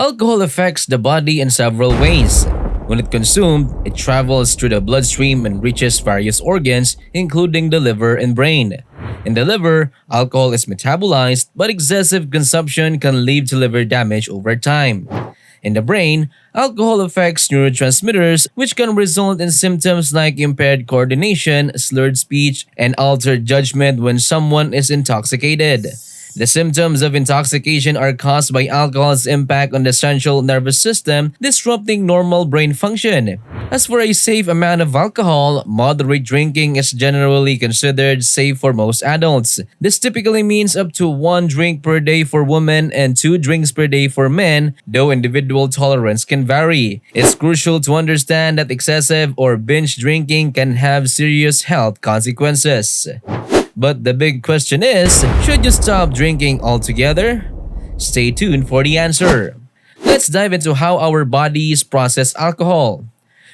Alcohol affects the body in several ways. When it consumed, it travels through the bloodstream and reaches various organs, including the liver and brain. In the liver, alcohol is metabolized, but excessive consumption can lead to liver damage over time. In the brain, alcohol affects neurotransmitters, which can result in symptoms like impaired coordination, slurred speech, and altered judgment when someone is intoxicated. The symptoms of intoxication are caused by alcohol's impact on the central nervous system, disrupting normal brain function. As for a safe amount of alcohol, moderate drinking is generally considered safe for most adults. This typically means up to 1 drink per day for women and 2 drinks per day for men, though individual tolerance can vary. It's crucial to understand that excessive or binge drinking can have serious health consequences. But the big question is, should you stop drinking altogether? Stay tuned for the answer. Let's dive into how our bodies process alcohol.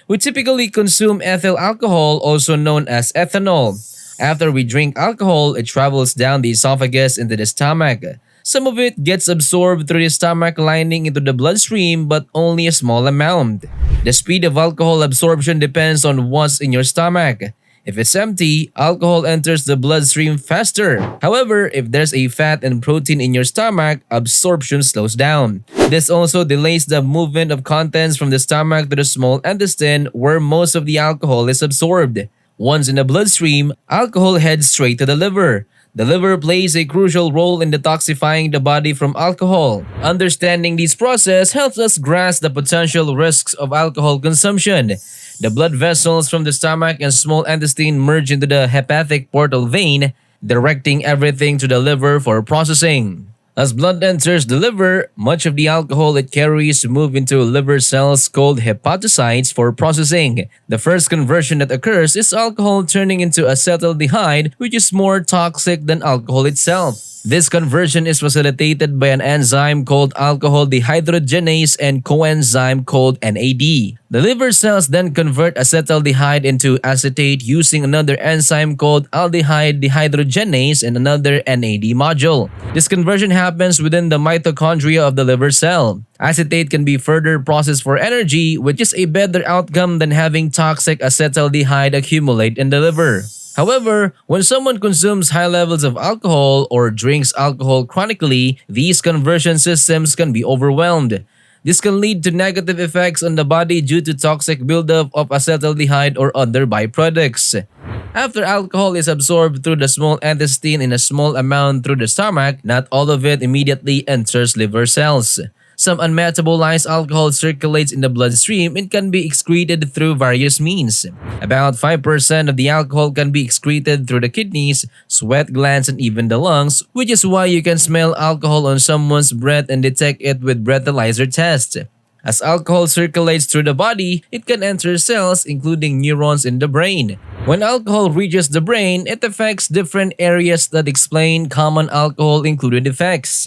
We typically consume ethyl alcohol, also known as ethanol. After we drink alcohol, it travels down the esophagus into the stomach. Some of it gets absorbed through the stomach lining into the bloodstream, but only a small amount. The speed of alcohol absorption depends on what's in your stomach. If it's empty, alcohol enters the bloodstream faster. However, if there's a fat and protein in your stomach, absorption slows down. This also delays the movement of contents from the stomach to the small intestine where most of the alcohol is absorbed. Once in the bloodstream, alcohol heads straight to the liver. The liver plays a crucial role in detoxifying the body from alcohol. Understanding this process helps us grasp the potential risks of alcohol consumption. The blood vessels from the stomach and small intestine merge into the hepatic portal vein, directing everything to the liver for processing. As blood enters the liver, much of the alcohol it carries moves into liver cells called hepatocytes for processing. The first conversion that occurs is alcohol turning into acetaldehyde, which is more toxic than alcohol itself. This conversion is facilitated by an enzyme called alcohol dehydrogenase and coenzyme called NAD. The liver cells then convert acetaldehyde into acetate using another enzyme called aldehyde dehydrogenase and another NAD module. This conversion happens within the mitochondria of the liver cell. Acetate can be further processed for energy, which is a better outcome than having toxic acetaldehyde accumulate in the liver. However, when someone consumes high levels of alcohol or drinks alcohol chronically, these conversion systems can be overwhelmed. This can lead to negative effects on the body due to toxic buildup of acetaldehyde or other byproducts. After alcohol is absorbed through the small intestine in a small amount through the stomach, not all of it immediately enters liver cells. Some unmetabolized alcohol circulates in the bloodstream and can be excreted through various means. About 5% of the alcohol can be excreted through the kidneys, sweat glands, and even the lungs, which is why you can smell alcohol on someone's breath and detect it with breathalyzer test. As alcohol circulates through the body, it can enter cells, including neurons in the brain. When alcohol reaches the brain, it affects different areas that explain common alcohol-included effects.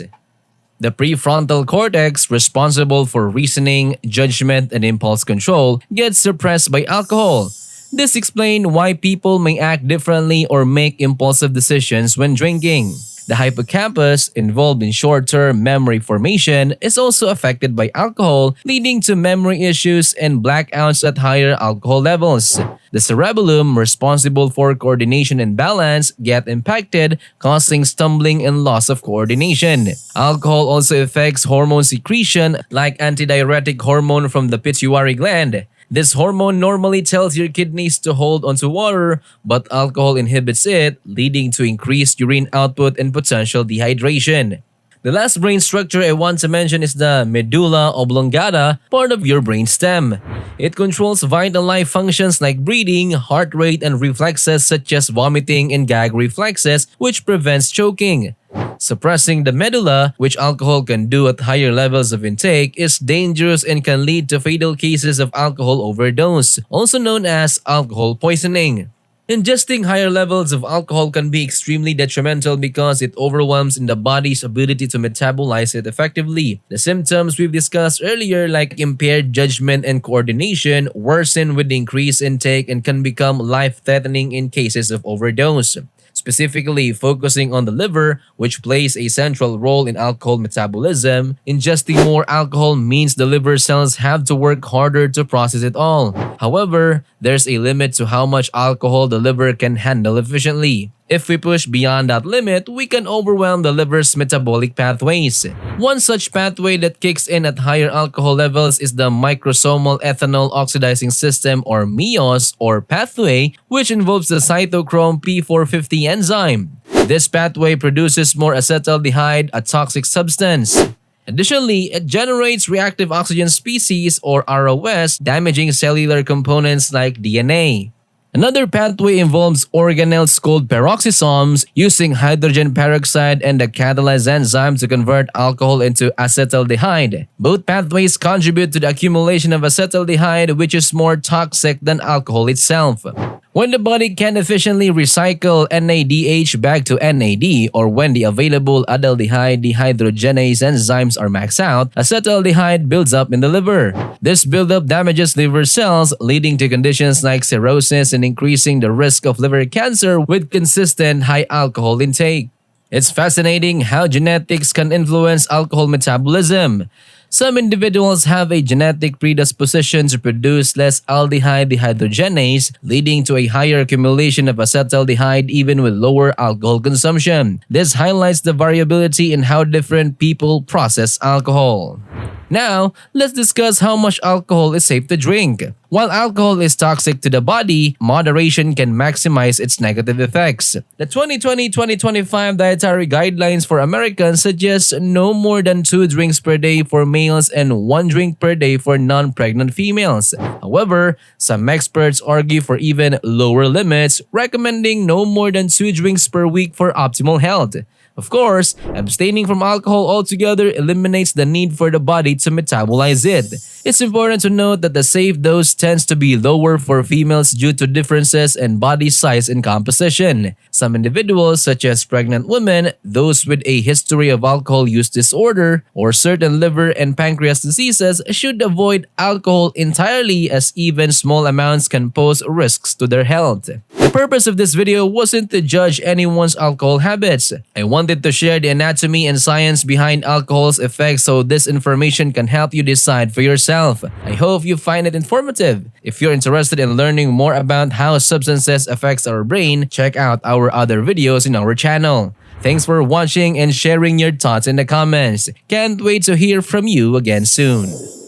The prefrontal cortex, responsible for reasoning, judgment, and impulse control, gets suppressed by alcohol. This explains why people may act differently or make impulsive decisions when drinking. The hippocampus, involved in short-term memory formation, is also affected by alcohol, leading to memory issues and blackouts at higher alcohol levels. The cerebellum, responsible for coordination and balance, get impacted, causing stumbling and loss of coordination. Alcohol also affects hormone secretion, like antidiuretic hormone from the pituitary gland. This hormone normally tells your kidneys to hold onto water, but alcohol inhibits it, leading to increased urine output and potential dehydration. The last brain structure I want to mention is the medulla oblongata, part of your brain stem. It controls vital life functions like breathing, heart rate, and reflexes such as vomiting and gag reflexes, which prevents choking. Suppressing the medulla, which alcohol can do at higher levels of intake, is dangerous and can lead to fatal cases of alcohol overdose, also known as alcohol poisoning. Ingesting higher levels of alcohol can be extremely detrimental because it overwhelms in the body's ability to metabolize it effectively. The symptoms we've discussed earlier, like impaired judgment and coordination, worsen with the increased intake and can become life-threatening in cases of overdose. specifically focusing on the liver, which plays a central role in alcohol metabolism. Ingesting more alcohol means the liver cells have to work harder to process it all. However, there's a limit to how much alcohol the liver can handle efficiently. If we push beyond that limit, we can overwhelm the liver's metabolic pathways. One such pathway that kicks in at higher alcohol levels is the microsomal ethanol oxidizing system, or MIOS, or pathway, which involves the cytochrome P450 enzyme. This pathway produces more acetaldehyde, a toxic substance. Additionally, it generates reactive oxygen species, or ROS, damaging cellular components like DNA. Another pathway involves organelles called peroxisomes, using hydrogen peroxide and the catalase enzyme to convert alcohol into acetaldehyde. Both pathways contribute to the accumulation of acetaldehyde, which is more toxic than alcohol itself. When the body can efficiently recycle NADH back to NAD, or when the available aldehyde dehydrogenase enzymes are maxed out, acetaldehyde builds up in the liver. This buildup damages liver cells, leading to conditions like cirrhosis and increasing the risk of liver cancer with consistent high alcohol intake. It's fascinating how genetics can influence alcohol metabolism. Some individuals have a genetic predisposition to produce less aldehyde dehydrogenase, leading to a higher accumulation of acetaldehyde even with lower alcohol consumption. This highlights the variability in how different people process alcohol. Now, let's discuss how much alcohol is safe to drink. While alcohol is toxic to the body, moderation can maximize its negative effects. The 2020-2025 dietary guidelines for Americans suggest no more than 2 drinks per day for males and 1 drink per day for non-pregnant females. However, some experts argue for even lower limits, recommending no more than 2 drinks per week for optimal health. Of course, abstaining from alcohol altogether eliminates the need for the body to metabolize it. It's important to note that the safe dose tends to be lower for females due to differences in body size and composition. Some individuals, such as pregnant women, those with a history of alcohol use disorder, or certain liver and pancreas diseases, should avoid alcohol entirely, as even small amounts can pose risks to their health. The purpose of this video wasn't to judge anyone's alcohol habits. I wanted to share the anatomy and science behind alcohol's effects so this information can help you decide for yourself. I hope you find it informative. If you're interested in learning more about how substances affects our brain, check out our other videos in our channel. Thanks for watching and sharing your thoughts in the comments. Can't wait to hear from you again soon.